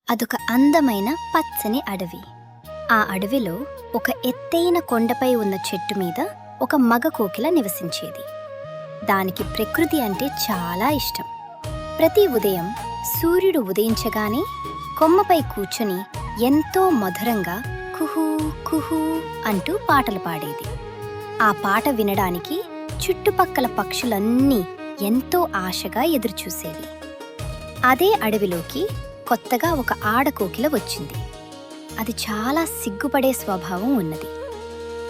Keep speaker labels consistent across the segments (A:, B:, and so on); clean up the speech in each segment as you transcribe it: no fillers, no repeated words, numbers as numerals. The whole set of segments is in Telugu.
A: అదొక అందమైన పచ్చని అడవి. ఆ అడవిలో ఒక ఎత్తైన కొండపై ఉన్న చెట్టు మీద ఒక మగ కోకిల నివసించేది. దానికి ప్రకృతి అంటే చాలా ఇష్టం. ప్రతి ఉదయం సూర్యుడు ఉదయించగానే కొమ్మపై కూర్చొని ఎంతో మధురంగా కుహూ కుహూ అంటూ పాటలు పాడేది. ఆ పాట వినడానికి చుట్టుపక్కల పక్షులన్నీ ఎంతో ఆశగా ఎదురుచూసేవి. అదే అడవిలోకి కొత్తగా ఒక ఆడకోకిల వచ్చింది. అది చాలా సిగ్గుపడే స్వభావం ఉన్నది.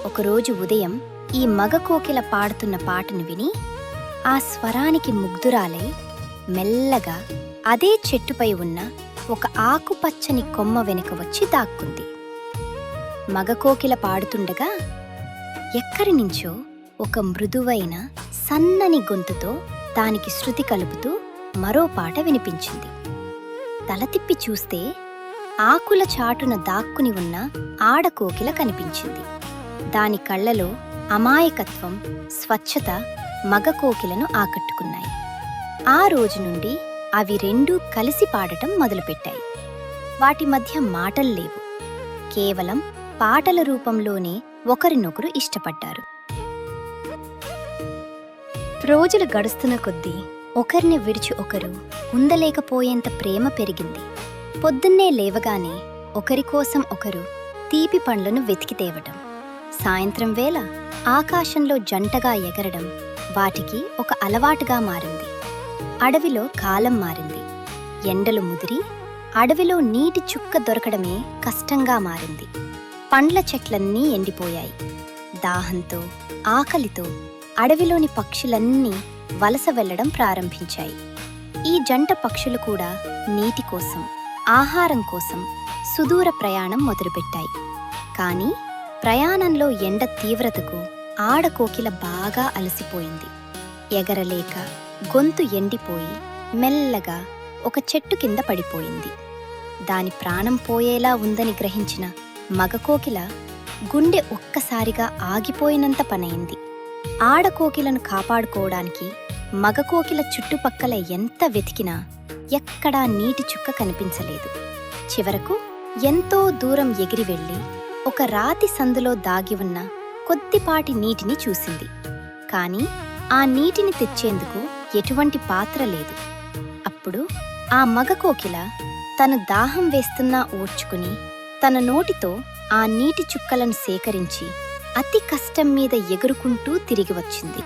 A: ఒకరోజు ఉదయం ఈ మగ కోకిల పాడుతున్న పాటను విని ఆ స్వరానికి ముగ్ధురాలై మెల్లగా అదే చెట్టుపై ఉన్న ఒక ఆకుపచ్చని కొమ్మ వెనుక వచ్చి దాక్కుంది. మగ కోకిల పాడుతుండగా ఎక్కడి నుంచో ఒక మృదువైన సన్నని గొంతుతో దానికి శృతి కలుపుతూ మరో పాట వినిపించింది. తల తిప్పి చూస్తే ఆకుల చాటున దాక్కుని ఉన్న ఆడకోకిల కనిపించింది. దాని కళ్ళలో అమాయకత్వం, స్వచ్ఛత మగ కోకిలను ఆకట్టుకున్నాయి. ఆ రోజు నుండి అవి రెండూ కలిసి పాడటం మొదలుపెట్టాయి. వాటి మధ్య మాటలు లేవు, కేవలం పాటల రూపంలోనే ఒకరినొకరు ఇష్టపడ్డారు. రోజులు గడుస్తున్న కొద్దీ ఒకరిని విడిచి ఒకరు ఉండలేకపోయేంత ప్రేమ పెరిగింది. పొద్దున్నే లేవగానే ఒకరి కోసం ఒకరు తీపి పండ్లను వెతికి తేవటం, సాయంత్రం వేళ ఆకాశంలో జంటగా ఎగరడం వాటికి ఒక అలవాటుగా మారింది. అడవిలో కాలం మారింది. ఎండలు ముదిరి అడవిలో నీటి చుక్క దొరకడమే కష్టంగా మారింది. పండ్ల చెట్లన్నీ ఎండిపోయాయి. దాహంతో, ఆకలితో అడవిలోని పక్షులన్నీ వలస వెళ్లడం ప్రారంభించాయి. ఈ జంట పక్షులు కూడా నీటి కోసం, ఆహారం కోసం సుదూర ప్రయాణం మొదలుపెట్టాయి. కానీ ప్రయాణంలో ఎండ తీవ్రతకు ఆడకోకిల బాగా అలసిపోయింది. ఎగరలేక గొంతు ఎండిపోయి మెల్లగా ఒక చెట్టు కింద పడిపోయింది. దాని ప్రాణం పోయేలా ఉందని గ్రహించిన మగ కోకిల గుండె ఒక్కసారిగా ఆగిపోయినంత పనైంది. ఆడకోకిలను కాపాడుకోవడానికి మగ కోకిల చుట్టుపక్కల ఎంత వెతికినా ఎక్కడా నీటి చుక్క కనిపించలేదు. చివరకు ఎంతో దూరం ఎగిరి వెళ్ళి ఒక రాతి సందులో దాగి ఉన్న కొద్దిపాటి నీటిని చూసింది. కాని ఆ నీటిని తెచ్చేందుకు ఎటువంటి పాత్ర లేదు. అప్పుడు ఆ మగ కోకిల తను దాహం వేస్తున్నా ఓర్చుకుని తన నోటితో ఆ నీటి చుక్కలను సేకరించి అతి కష్టం మీద ఎగురుకుంటూ తిరిగి వచ్చింది.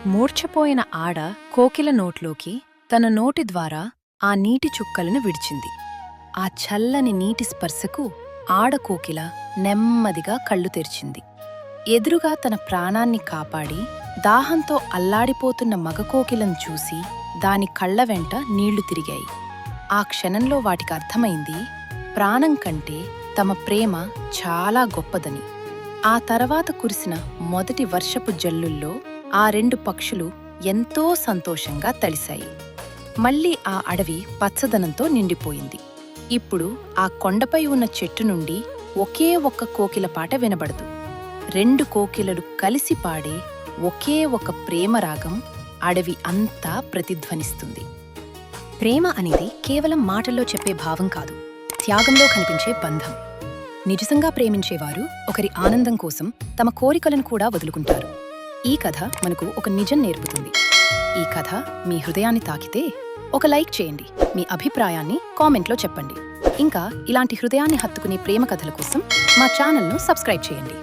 B: మూర్ఛపోయిన ఆడ కోకిల నోట్లోకి తన నోటి ద్వారా ఆ నీటి చుక్కలను విడిచింది. ఆ చల్లని నీటి స్పర్శకు ఆడకోకిల నెమ్మదిగా కళ్ళు తెరిచింది. ఎదురుగా తన ప్రాణాన్ని కాపాడి దాహంతో అల్లాడిపోతున్న మగకోకిలను చూసి దాని కళ్ల వెంట నీళ్లు తిరిగాయి. ఆ క్షణంలో వాటికి అర్థమైంది, ప్రాణం కంటే తమ ప్రేమ చాలా గొప్పదని. ఆ తర్వాత కురిసిన మొదటి వర్షపు జల్లుల్లో ఆ రెండు పక్షులు ఎంతో సంతోషంగా తలిశాయి. మళ్లీ ఆ అడవి పచ్చదనంతో నిండిపోయింది. ఇప్పుడు ఆ కొండపై ఉన్న చెట్టు నుండి ఒకే ఒక్క కోకిల పాట వినబడదు. రెండు కోకిలలు కలిసి పాడే ఒకే ఒక ప్రేమరాగం అడవి అంతా ప్రతిధ్వనిస్తుంది.
C: ప్రేమ అనేది కేవలం మాటల్లో చెప్పే భావం కాదు, త్యాగంలో కనిపించే బంధం. నిజంగా ప్రేమించేవారు ఒకరి ఆనందం కోసం తమ కోరికలను కూడా వదులుకుంటారు. ఈ కథ మనకు ఒక నిజం నేర్పుతుంది. ఈ కథ మీ హృదయాన్ని తాకితే ఒక లైక్ చేయండి, మీ అభిప్రాయాన్ని కామెంట్లో చెప్పండి. ఇంకా ఇలాంటి హృదయాన్ని హత్తుకునే ప్రేమ కథల కోసం మా ఛానల్ను సబ్స్క్రైబ్ చేయండి.